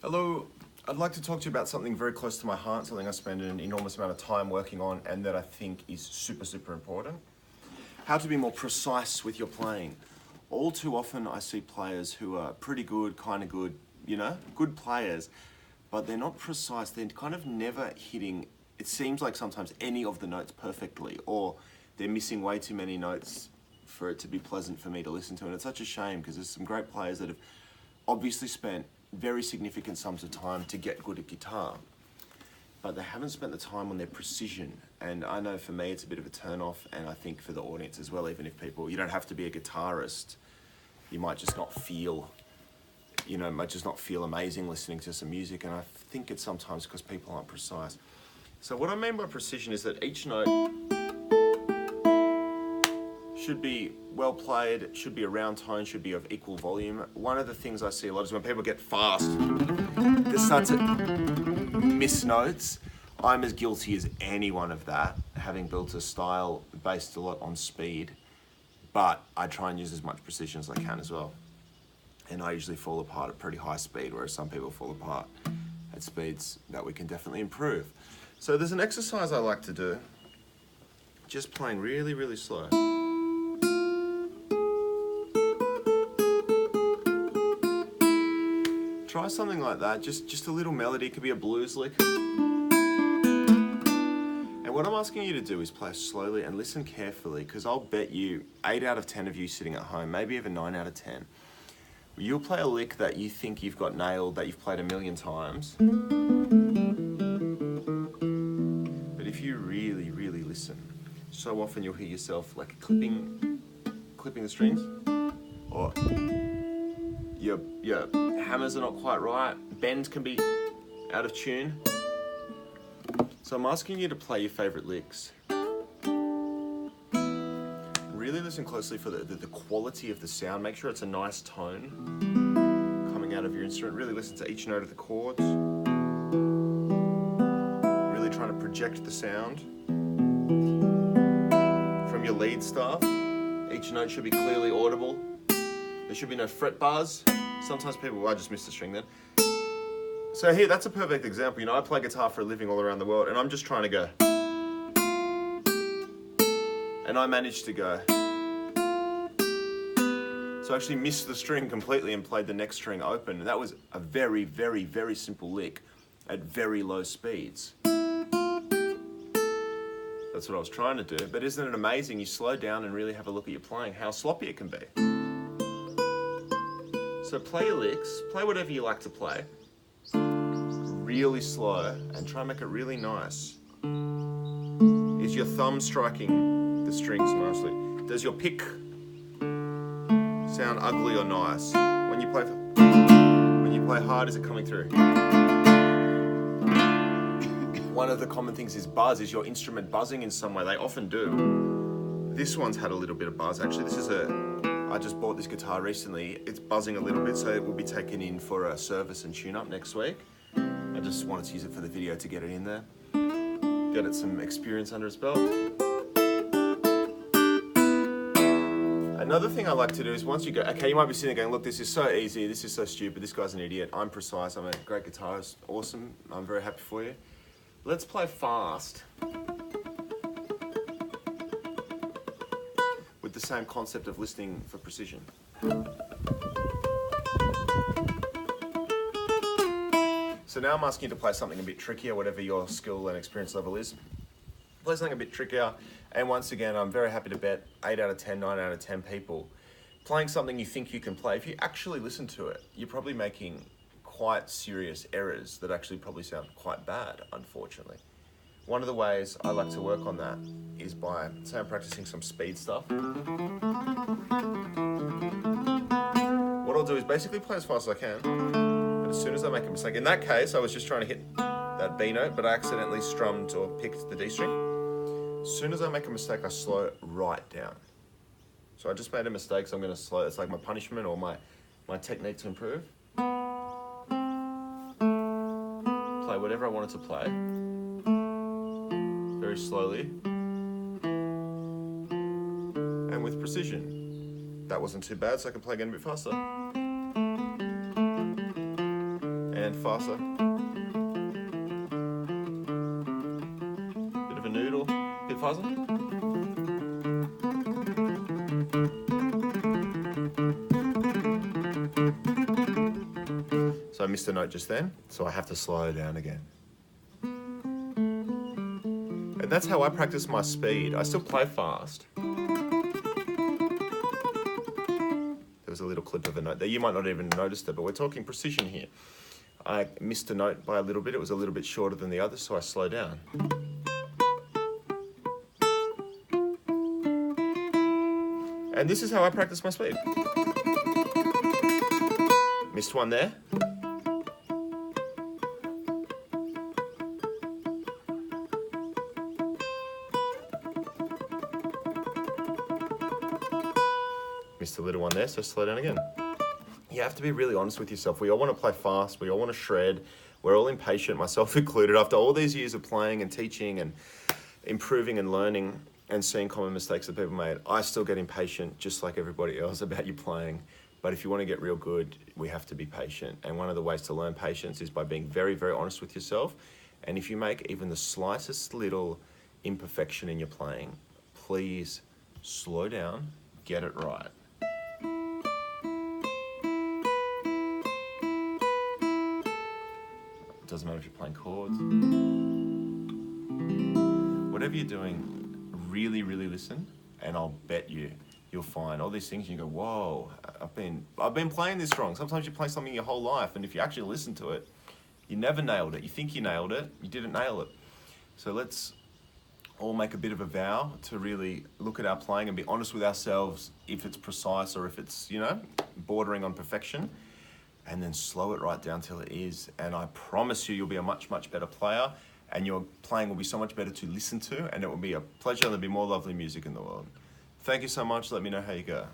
Hello, I'd like to talk to you about something very close to my heart, something I spend an enormous amount of time working on and that I think is super important. How to be more precise with your playing. All too often I see players who are pretty good, kind of good, good players, but they're not precise. They're kind of never hitting, it seems like sometimes any of the notes perfectly, or they're missing way too many notes for it to be pleasant for me to listen to. And it's such a shame because there's some great players that have obviously spent very significant sums of time to get good at guitar, but they haven't spent the time on their precision. And I know for me it's a bit of a turn off, and I think for the audience as well, even if you don't have to be a guitarist, you might just not feel, might just not feel amazing listening to some music. And I think it's sometimes because people aren't precise. So what I mean by precision is that each note should be well played, should be a round tone, should be of equal volume. One of the things I see a lot is when people get fast, they start to miss notes. I'm as guilty as anyone of that, having built a style based a lot on speed, but I try and use as much precision as I can as well. And I usually fall apart at pretty high speed, whereas some people fall apart at speeds that we can definitely improve. So there's an exercise I like to do, just playing really slow. Try something like that, just a little melody, it could be a blues lick. And what I'm asking you to do is play slowly and listen carefully, because I'll bet you 8 out of 10 of you sitting at home, maybe even 9 out of 10, you'll play a lick that you think you've got nailed, that you've played a million times. But if you really listen, so often you'll hear yourself like clipping the strings, or your hammers are not quite right, bends can be out of tune. So I'm asking you to play your favorite licks. Really listen closely for the quality of the sound. Make sure it's a nice tone coming out of your instrument. Really listen to each note of the chords. Really trying to project the sound from your lead staff. Each note should be clearly audible. There should be no fret bars. Sometimes people, I just missed the string then. So here, that's a perfect example. I play guitar for a living all around the world, and I'm just trying to go. And I managed to go. So I actually missed the string completely and played the next string open. And that was a very simple lick at very low speeds. That's what I was trying to do. But isn't it amazing? You slow down and really have a look at your playing, how sloppy it can be. So play your licks, play whatever you like to play, really slow, and try and make it really nice. Is your thumb striking the strings nicely? Does your pick sound ugly or nice? When you play hard, is it coming through? One of the common things is buzz. Is your instrument buzzing in some way? They often do. This one's had a little bit of buzz. Actually, I just bought this guitar recently. It's buzzing a little bit, so it will be taken in for a service and tune-up next week. I just wanted to use it for the video to get it in there. Get it some experience under its belt. Another thing I like to do is once you go, okay, you might be sitting there going, look, this is so easy, this is so stupid, this guy's an idiot, I'm precise, I'm a great guitarist, awesome, I'm very happy for you. Let's play fast. With the same concept of listening for precision. So now I'm asking you to play something a bit trickier, whatever your skill and experience level is. Play something a bit trickier, and once again, I'm very happy to bet 8 out of 10, 9 out of 10 people playing something you think you can play. If you actually listen to it, you're probably making quite serious errors that actually probably sound quite bad, unfortunately. One of the ways I like to work on that is by, say I'm practicing some speed stuff. What I'll do is basically play as fast as I can, but as soon as I make a mistake, in that case, I was just trying to hit that B note, but I accidentally strummed or picked the D string. As soon as I make a mistake, I slow right down. So I just made a mistake, so I'm going to slow. It's like my punishment or my technique to improve. Play whatever I wanted to play. Very slowly. And with precision. That wasn't too bad, so I can play again a bit faster. And And faster. Bit of a noodle. Bit faster. So I missed a note just then, so I have to slow down again. And that's how I practice my speed. I still play fast. There was a little clip of a note there. You might not even notice it, but we're talking precision here. I missed a note by a little bit. It was a little bit shorter than the other, so I slow down. And this is how I practice my speed. Missed one there. Missed a little one there, so slow down again. You have to be really honest with yourself. We all want to play fast. We all want to shred. We're all impatient, myself included. After all these years of playing and teaching and improving and learning and seeing common mistakes that people made, I still get impatient just like everybody else about you playing. But if you want to get real good, we have to be patient. And one of the ways to learn patience is by being very, very honest with yourself. And if you make even the slightest little imperfection in your playing, please slow down, get it right. It doesn't matter if you're playing chords. Whatever you're doing, really, really listen, and I'll bet you'll find all these things and you go, whoa, I've been playing this wrong. Sometimes you play something your whole life, and if you actually listen to it, you never nailed it. You think you nailed it, you didn't nail it. So let's all make a bit of a vow to really look at our playing and be honest with ourselves if it's precise or if it's, bordering on perfection, and then slow it right down till it is. And I promise you'll be a much, much better player, and your playing will be so much better to listen to, and it will be a pleasure, and there'll be more lovely music in the world. Thank you so much. Let me know how you go.